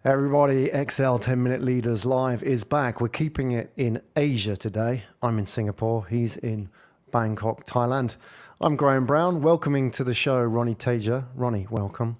Everybody, XL 10-Minute Leaders Live is back. We're keeping it in Asia today. I'm in Singapore. He's in Bangkok, Thailand. I'm Graham Brown, welcoming to the show Ronnie Teja. Ronnie, welcome.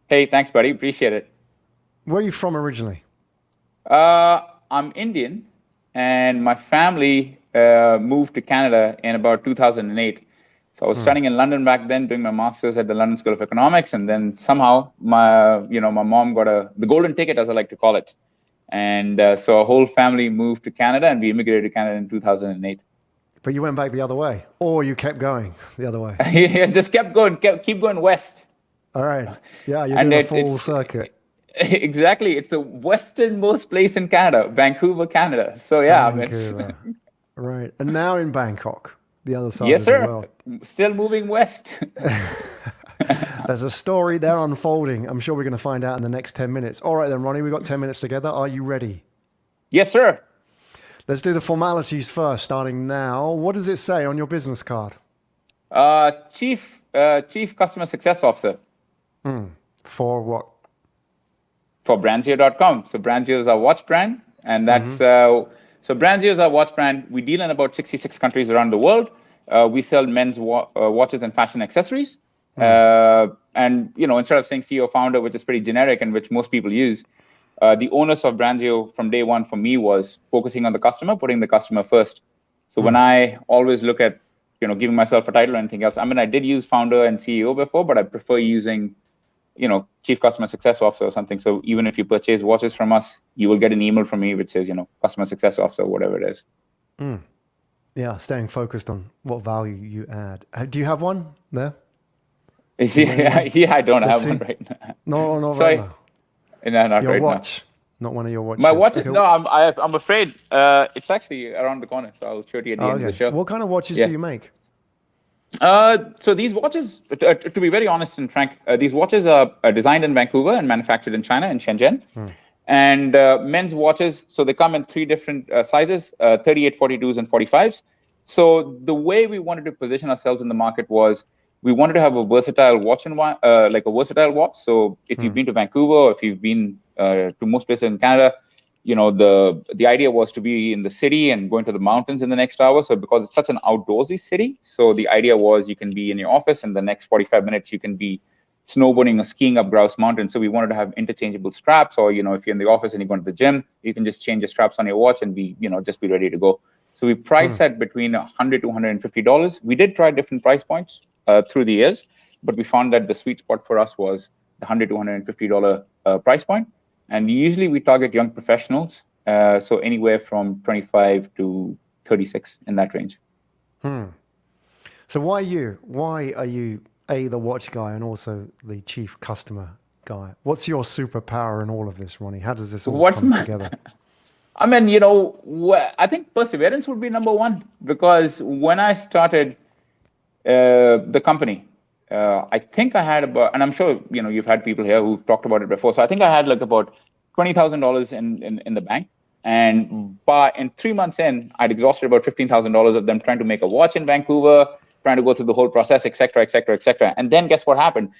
Hey, thanks, buddy. Appreciate it. Where are you from originally? I'm Indian, and my family moved to Canada in about 2008. So I was studying in London back then, doing my master's at the London School of Economics, and then somehow my mom got the golden ticket, as I like to call it, and so our whole family moved to Canada, and we immigrated to Canada in 2008. But you went back the other way, or you kept going the other way? Yeah, just kept going, keep going west. All right. Yeah, you're doing a full circuit. Exactly. It's the westernmost place in Canada, Vancouver, Canada. So yeah, Vancouver. Right. And now in Bangkok, the other side yes, of sir. the world. Still moving west. There's a story there unfolding. I'm sure we're going to find out in the next 10 minutes. All right then, Ronnie, we've got 10 minutes together. Are you ready? Yes, sir. Let's do the formalities first, starting now. What does it say on your business card? Chief Customer Success Officer. For what? For Brandzio.com. So Brandzio is our watch brand, and that's so Brandzio is our watch brand. We deal in about 66 countries around the world. We sell men's watches and fashion accessories. And instead of saying CEO founder, which is pretty generic and which most people use, the onus of Brandzio from day one for me was focusing on the customer, putting the customer first. So when I always look at giving myself a title or anything else, I mean, I did use founder and CEO before, but I prefer using Chief Customer Success Officer or something. So even if you purchase watches from us, you will get an email from me which says, Customer Success Officer, whatever it is. Yeah, staying focused on what value you add. Do you have one there? Yeah, I don't have one right now. No, not Sorry. right now. No, not your right watch, not one of your watches. My watch is, okay. no, I'm afraid. It's actually around the corner, so I'll show it to you at the end of the show. What kind of watches do you make? So these watches, to be very honest and frank, these watches are designed in Vancouver and manufactured in China, in Shenzhen. And men's watches, so they come in three different sizes, 38, 42s, and 45s. So the way we wanted to position ourselves in the market was we wanted to have a versatile watch, like a versatile watch. So if you've been to Vancouver, or if you've been to most places in Canada, the idea was to be in the city and going to the mountains in the next hour. So because it's such an outdoorsy city, so the idea was you can be in your office and the next 45 minutes you can be snowboarding or skiing up Grouse Mountain. So we wanted to have interchangeable straps, or if you're in the office and you go to the gym, you can just change the straps on your watch and be just be ready to go. So we price at between $100 to $150. We did try different price points through the years, but we found that the sweet spot for us was the $100 to $150 price point. And usually we target young professionals, so anywhere from 25 to 36 in that range. So why you? Why are you the watch guy and also the chief customer guy? What's your superpower in all of this, Ronnie? How does this all come together? I mean, I think perseverance would be number one, because when I started the company, I think I had about, and I'm sure you've had people here who've talked about it before. So I think I had like about $20,000 in the bank, and in 3 months in, I'd exhausted about $15,000 of them trying to make a watch in Vancouver, trying to go through the whole process, et cetera, et cetera, et cetera. And then guess what happened?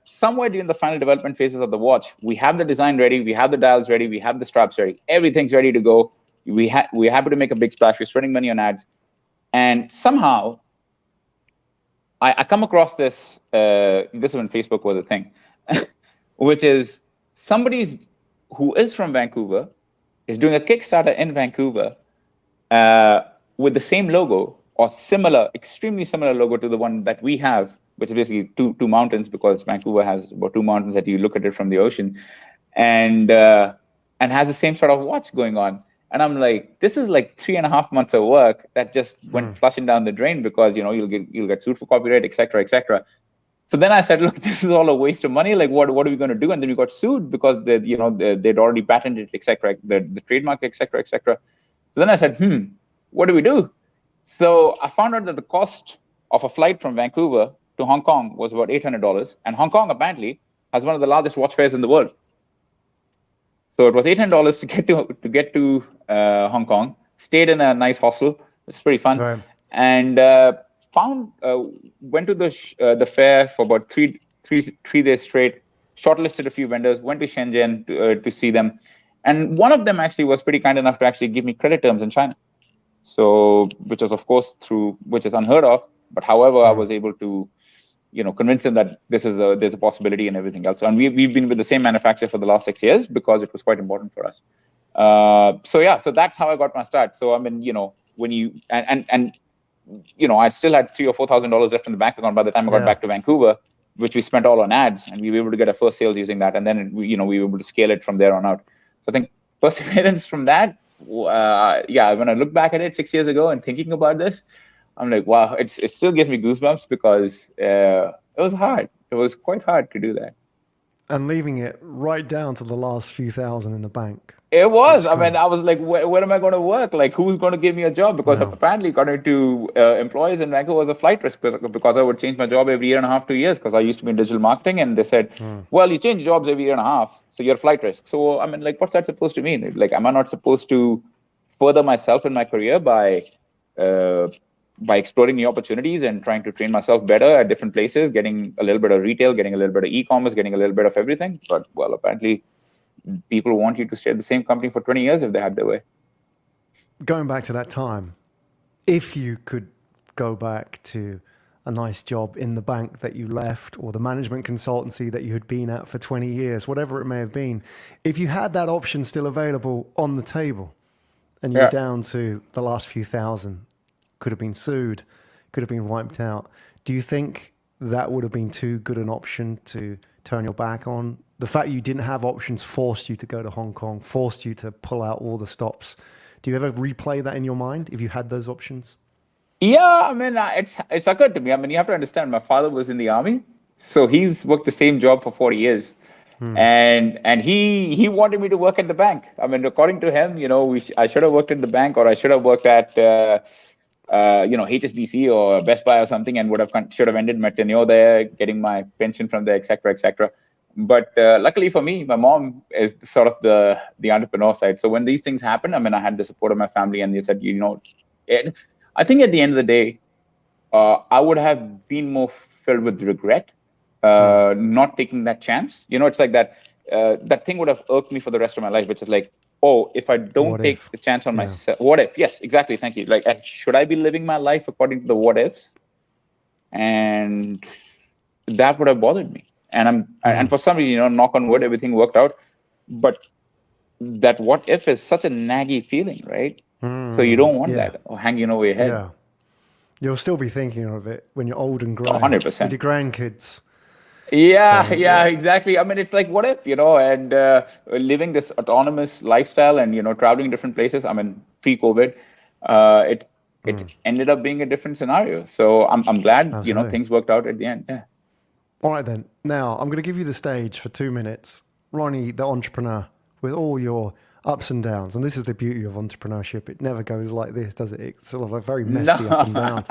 Somewhere during the final development phases of the watch, we have the design ready, we have the dials ready, we have the straps ready, everything's ready to go. We're happy to make a big splash. We're spending money on ads, and somehow I come across this. This is when Facebook was a thing, which is somebody who is from Vancouver is doing a Kickstarter in Vancouver with the same logo or similar, extremely similar logo to the one that we have, which is basically two mountains, because Vancouver has about two mountains that you look at it from the ocean, and has the same sort of watch going on. And I'm like, this is like 3.5 months of work that just went flushing down the drain, because you'll get sued for copyright, et cetera, et cetera. So then I said, look, this is all a waste of money. Like, what are we going to do? And then we got sued because they'd already patented, et cetera, the trademark, et cetera, et cetera. So then I said, what do we do? So I found out that the cost of a flight from Vancouver to Hong Kong was about $800, and Hong Kong apparently has one of the largest watch fairs in the world. So it was $800 to get to Hong Kong. Stayed in a nice hostel. It was pretty fun. Right. And went to the fair for about three days straight. shortlisted a few vendors, went to Shenzhen to see them. And one of them actually was pretty kind enough to actually give me credit terms in China. So, which is of course which is unheard of. But however, I was able to, convince them that there's a possibility and everything else. And we've been with the same manufacturer for the last 6 years because it was quite important for us. So that's how I got my start. So I mean, when you I still had $3,000 or $4,000 left in the bank account by the time I got back to Vancouver, which we spent all on ads, and we were able to get our first sales using that, and then we were able to scale it from there on out. So I think perseverance from that. When I look back at it 6 years ago and thinking about this, I'm like, wow, it still gives me goosebumps because it was hard. It was quite hard to do that. And leaving it right down to the last few thousand in the bank. It was. I mean, I was like, where am I going to work? Like, who's going to give me a job? Because apparently, according to employees in Vancouver, was a flight risk because I would change my job every year and a half, 2 years, because I used to be in digital marketing. And they said, well, you change jobs every year and a half, so you're a flight risk. So, I mean, like, what's that supposed to mean? Like, am I not supposed to further myself in my career by exploring new opportunities and trying to train myself better at different places, getting a little bit of retail, getting a little bit of e-commerce, getting a little bit of everything? But, well, apparently, people want you to stay at the same company for 20 years if they had their way. Going back to that time, if you could go back to a nice job in the bank that you left, or the management consultancy that you had been at for 20 years, whatever it may have been, if you had that option still available on the table and you're down to the last few thousand, could have been sued, could have been wiped out, do you think that would have been too good an option to turn your back on? The fact you didn't have options forced you to go to Hong Kong, forced you to pull out all the stops. Do you ever replay that in your mind if you had those options? Yeah, I mean, it's occurred to me. I mean, you have to understand, my father was in the army, so he's worked the same job for 40 years. And he wanted me to work at the bank. I mean, according to him, I should have worked in the bank, or I should have worked at HSBC or Best Buy or something, and should have ended my tenure there, getting my pension from there, et cetera. But luckily for me, my mom is sort of the entrepreneur side. So when these things happen, I mean, I had the support of my family, and they said, I think at the end of the day, I would have been more filled with regret, not taking that chance. It's like that thing would have irked me for the rest of my life, which is like, oh, if I don't take the chance on myself, what if? Yes, exactly. Thank you. Like, and should I be living my life according to the what ifs? And that would have bothered me. And and for some reason, knock on wood, everything worked out. But that what if is such a naggy feeling, right? So you don't want that hanging over your head. Yeah. You'll still be thinking of it when you're old and gray. 100%. With your grandkids. Yeah, exactly. I mean, it's like, what if, and living this autonomous lifestyle and, traveling different places. I mean, pre-COVID, it ended up being a different scenario. So I'm glad, Absolutely. Things worked out at the end. Yeah. All right, then. Now, I'm going to give you the stage for 2 minutes. Ronnie, the entrepreneur, with all your ups and downs. And this is the beauty of entrepreneurship. It never goes like this, does it? It's sort of like very messy up and down.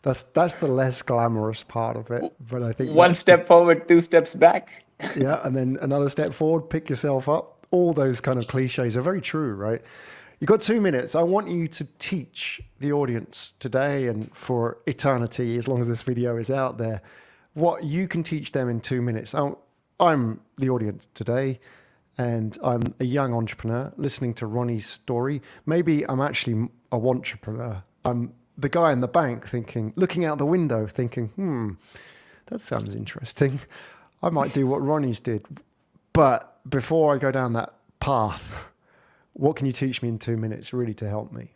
That's the less glamorous part of it. But I think one step forward, 2 steps back. Yeah, and then another step forward, pick yourself up. All those kind of cliches are very true, right? You've got 2 minutes. I want you to teach the audience today and for eternity, as long as this video is out there, what you can teach them in 2 minutes. I'm the audience today, and I'm a young entrepreneur listening to Ronnie's story. Maybe I'm actually a wantrepreneur. I'm the guy in the bank looking out the window thinking, that sounds interesting. I might do what Ronnie's did. But before I go down that path, what can you teach me in 2 minutes really to help me?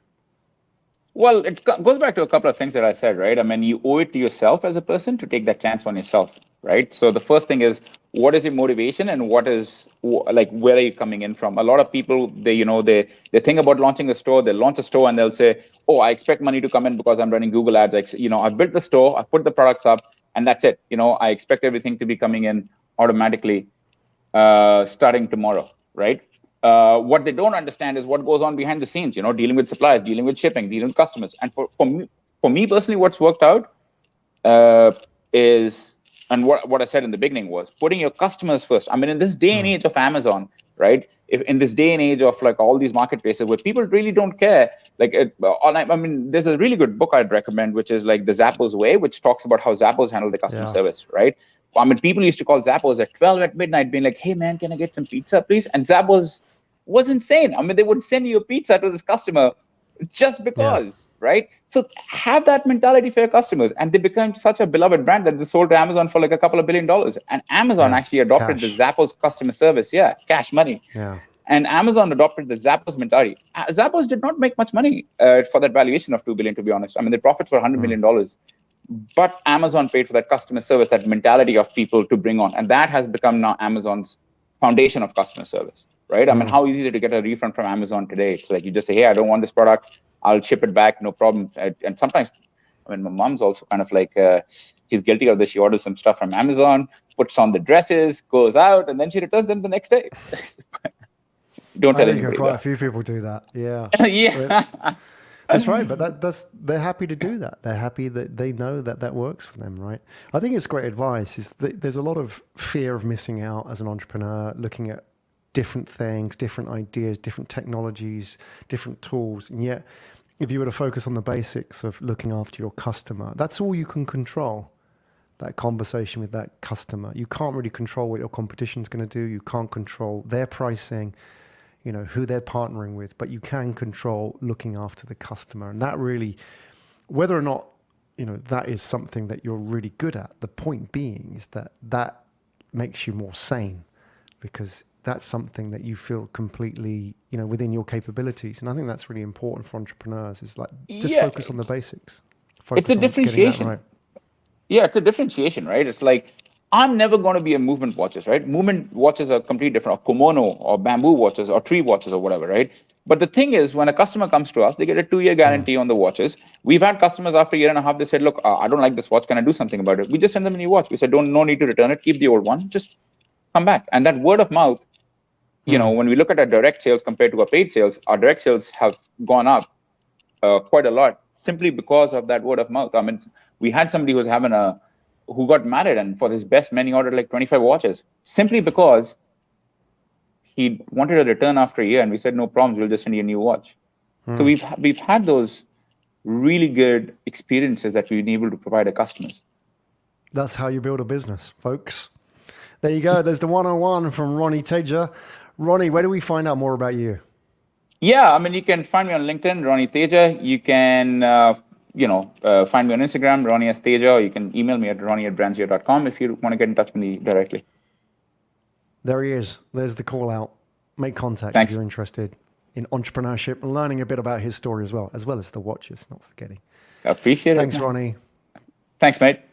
Well, it goes back to a couple of things that I said, right? I mean, you owe it to yourself as a person to take that chance on yourself, right? So the first thing is, what is your motivation, and where are you coming in from? A lot of people, they think about launching a store. They'll launch a store and they'll say, oh, I expect money to come in because I'm running Google ads. I've built the store, I've put the products up, and that's it. I expect everything to be coming in automatically starting tomorrow, right? What they don't understand is what goes on behind the scenes, dealing with suppliers, dealing with shipping, dealing with customers. And for me personally, what's worked out is, and what I said in the beginning was putting your customers first. I mean, in this day and age of Amazon, right? If in this day and age of like all these marketplaces where people really don't care, there's a really good book I'd recommend, which is like the Zappos Way, which talks about how Zappos handle the customer service, right? I mean, people used to call Zappos at 12 at midnight, being like, "Hey man, can I get some pizza, please?" And Zappos was insane. I mean, they would send you a pizza to this customer just because, right? So have that mentality for your customers, and they become such a beloved brand that they sold to Amazon for like a couple of $1 billion. And Amazon actually adopted the Zappos customer service. Yeah, cash money. Yeah. And Amazon adopted the Zappos mentality. Zappos did not make much money for that valuation of $2 billion, to be honest. I mean, the profits were $100 million. But Amazon paid for that customer service, that mentality of people to bring on. And that has become now Amazon's foundation of customer service, right? I mean, how easy is it to get a refund from Amazon today? It's like you just say, "Hey, I don't want this product. I'll ship it back, no problem." And sometimes, I mean, my mom's also kind of like, she's guilty of this. She orders some stuff from Amazon, puts on the dresses, goes out, and then she returns them the next day. Don't tell anybody. Quite a few people do that. Yeah. Yeah. That's right, but they're happy to do that. They're happy that they know that works for them, right? I think it's great advice. Is that there's a lot of fear of missing out as an entrepreneur, looking at different things, different ideas, different technologies, different tools, and yet if you were to focus on the basics of looking after your customer, that's all you can control. That conversation with that customer, you can't really control what your competition's going to do. You can't control their pricing, who they're partnering with, but you can control looking after the customer. And that really, whether or not, that is something that you're really good at, the point being is that makes you more sane, because that's something that you feel completely, within your capabilities. And I think that's really important for entrepreneurs, is like, just focus on the basics. It's a differentiation. Right. Yeah, it's a differentiation, right? It's like, I'm never going to be a movement watches, right? Movement watches are completely different, or kimono, or bamboo watches, or tree watches, or whatever, right? But the thing is, when a customer comes to us, they get a 2-year guarantee on the watches. We've had customers after a year and a half, they said, "Look, I don't like this watch. Can I do something about it?" We just send them a new watch. We said, no need to return it. Keep the old one. Just come back. And that word of mouth, when we look at our direct sales compared to our paid sales, our direct sales have gone up quite a lot simply because of that word of mouth. I mean, we had somebody who got married, and for his best man, he ordered like 25 watches simply because he wanted a return after a year, and we said, "No problems, we'll just send you a new watch." So we've had those really good experiences that we've been able to provide our customers. That's how you build a business, folks. There you go. There's the 101 from Ronnie Teja. Ronnie, where do we find out more about you? Yeah, I mean, you can find me on LinkedIn, Ronnie Teja. You can find me on Instagram, Ronnie S. Teja, or you can email me at ronnie@brandsio.com if you want to get in touch with me directly. There he is. There's the call out. Make contact Thanks. if you're interested in entrepreneurship and learning a bit about his story as well as the watches, not forgetting. I appreciate it. Thanks, Ronnie. Thanks, mate.